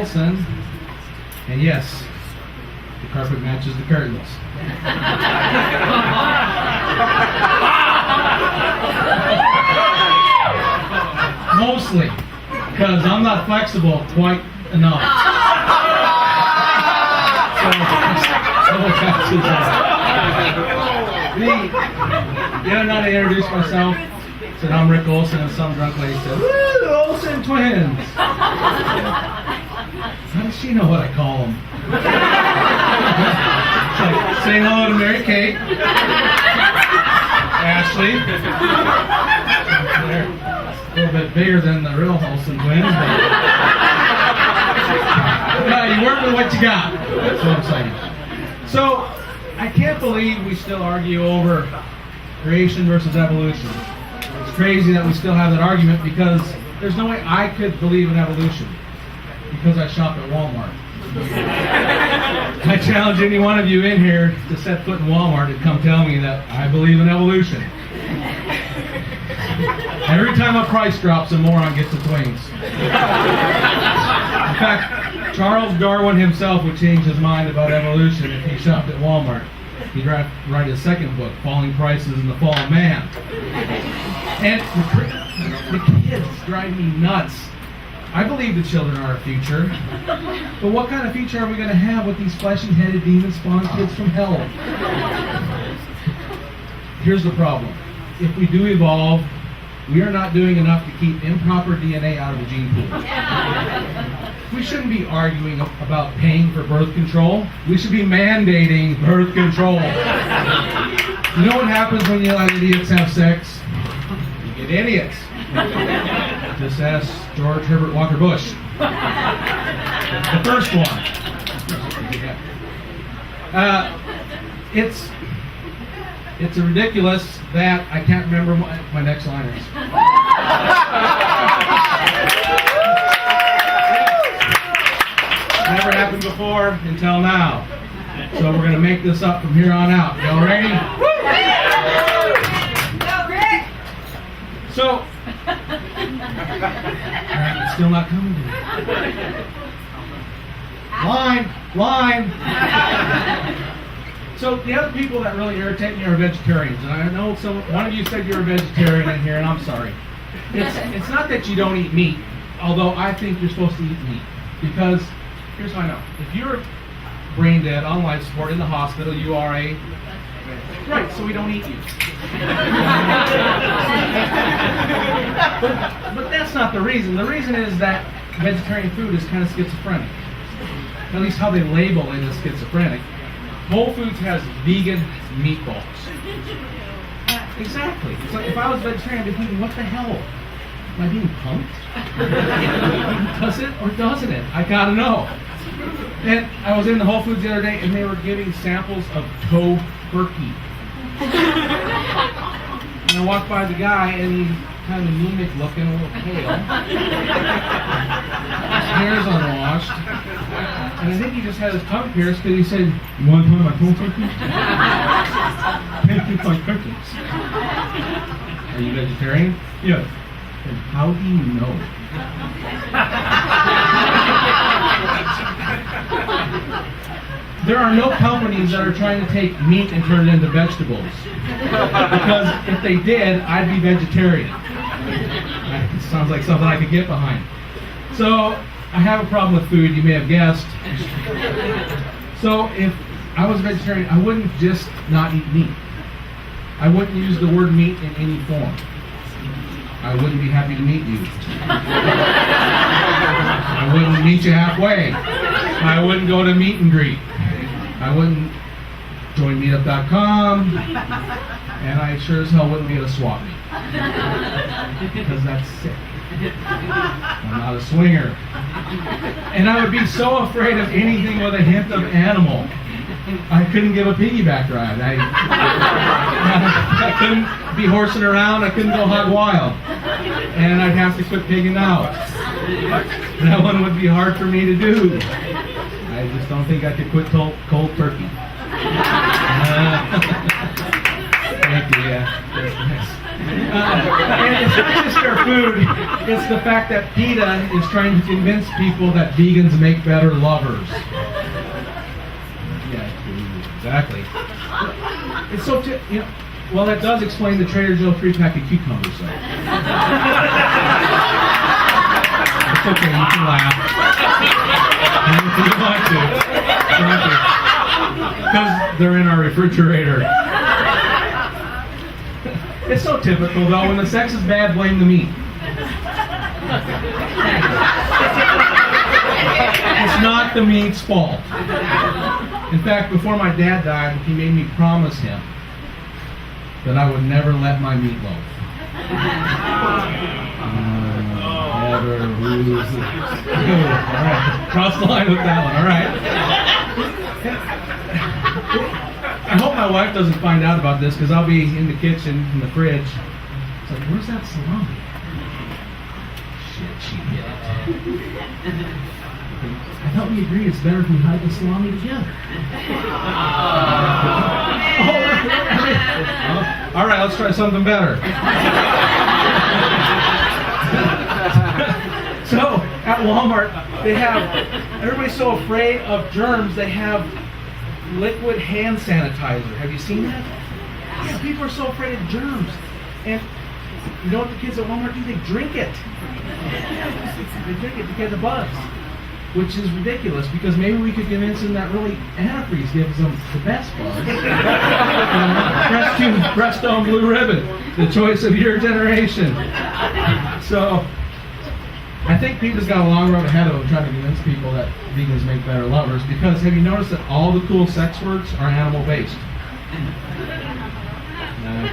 Olson. And yes, the carpet matches the curtains. Mostly, because I'm not flexible quite enough. So that's the other night I introduced myself, said I'm Rick Olson, and some drunk lady said, "Woo, the Olson twins." How does she know what I call them? It's like saying hello to Mary Kate, Ashley. They're a little bit bigger than the real Olson twins, but you work with what you got. That's what I'm saying. So, I can't believe we still argue over creation versus evolution. It's crazy that we still have that argument because there's no way I could believe in evolution because I shop at Walmart. I challenge any one of you in here to set foot in Walmart and come tell me that I believe in evolution. Every time a price drops, a moron gets the twins. In fact, Charles Darwin himself would change his mind about evolution if he shopped at Walmart. He'd write his second book, Falling Prices and the Fall of Man. And the kids drive me nuts. I believe the children are our future. But what kind of future are we going to have with these fleshy-headed demon-spawned kids from hell? Here's the problem. If we do evolve, we are not doing enough to keep improper DNA out of the gene pool. We shouldn't be arguing about paying for birth control. We should be mandating birth control. You know what happens when you let idiots have sex? You get idiots. Just ask George Herbert Walker Bush. The first one. It's ridiculous that I can't remember my next line is. Never happened before until now. So we're going to make this up from here on out. Y'all ready? So, alright, it's still not coming to me. Line. So the other people that really irritate me are vegetarians, and I know one of you said you're a vegetarian in here, and I'm sorry. It's not that you don't eat meat, although I think you're supposed to eat meat, because here's how I know: if you're brain dead on life support in the hospital, you are a right, so we don't eat you. But that's not the reason. The reason is that vegetarian food is kind of schizophrenic. At least how they label it is schizophrenic. Whole Foods has vegan meatballs. Exactly. It's like if I was vegetarian, I'd be thinking, what the hell? Am I being punked? Does it or doesn't it? I gotta know. And I was in the Whole Foods the other day, and they were giving samples of toe turkey. And I walked by the guy, and he's kind of anemic looking, a little pale. His hair's unwashed. And I think he just had his tongue pierced because he said, "You want to try my toe turkey?" Pancake like cookies. Are you vegetarian? Yes. And how do you know? There are no companies that are trying to take meat and turn it into vegetables. Because if they did, I'd be vegetarian. It sounds like something I could get behind. So, I have a problem with food, you may have guessed. So, if I was a vegetarian, I wouldn't just not eat meat. I wouldn't use the word meat in any form. I wouldn't be happy to meet you. I wouldn't meet you halfway. I wouldn't go to meet and greet. I wouldn't join meetup.com. And I sure as hell wouldn't be at a swap meet. Because that's sick. I'm not a swinger. And I would be so afraid of anything with a hint of animal. I couldn't give a piggyback ride. I couldn't be horsing around. I couldn't go hog wild. And I'd have to quit pigging out. That one would be hard for me to do. I just don't think I could quit cold turkey. Thank you, yeah. just their food. It's the fact that PETA is trying to convince people that vegans make better lovers. Yeah, exactly. It's so, well, that does explain the Trader Joe 3-pack of cucumbers, though. It's okay, you can laugh. If you want to. Because they're in our refrigerator. It's so typical, though. When the sex is bad, blame the meat. It's not the meat's fault. In fact, before my dad died, he made me promise him that I would never let my meat loaf. Never lose. All right. Cross the line with that one. All right. I hope my wife doesn't find out about this because I'll be in the kitchen, in the fridge. It's like, where's that salami? Shit, she did it. I thought we agreed it's better if we hide the salami together. All right, let's try something better. So, at Walmart, they have, everybody's so afraid of germs, they have liquid hand sanitizer. Have you seen that? Yeah, people are so afraid of germs. And you know what the kids at Walmart do? They drink it. They drink it to get the bugs. Which is ridiculous, because maybe we could convince them that really antifreeze gives them the best bugs. Prestone Blue Ribbon, the choice of your generation. So, I think PETA's got a long road ahead of them trying to convince people that vegans make better lovers, because have you noticed that all the cool sex words are animal-based?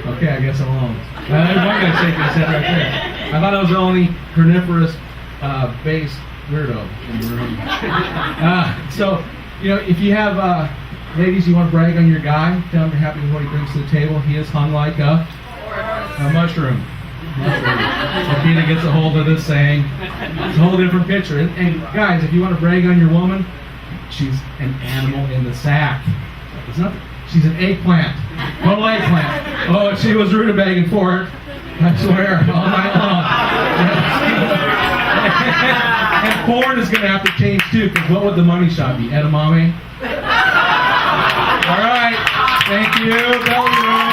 Okay, I guess I'm alone. There's one guy shaking his head right there. I thought I was the only carnivorous-based weirdo in the room. So, if you have ladies, you want to brag on your guy, tell him you're happy with what he brings to the table. He is hung like a mushroom. So PETA gets a hold of this saying, it's a whole different picture. And guys, if you want to brag on your woman, she's an animal in the sack. It's not. She's an eggplant. Total eggplant. Oh, if she was rutabagging for it, I swear, all night long. And porn is going to have to change too, because what would the money shot be? Edamame? All right. Thank you. Belly room.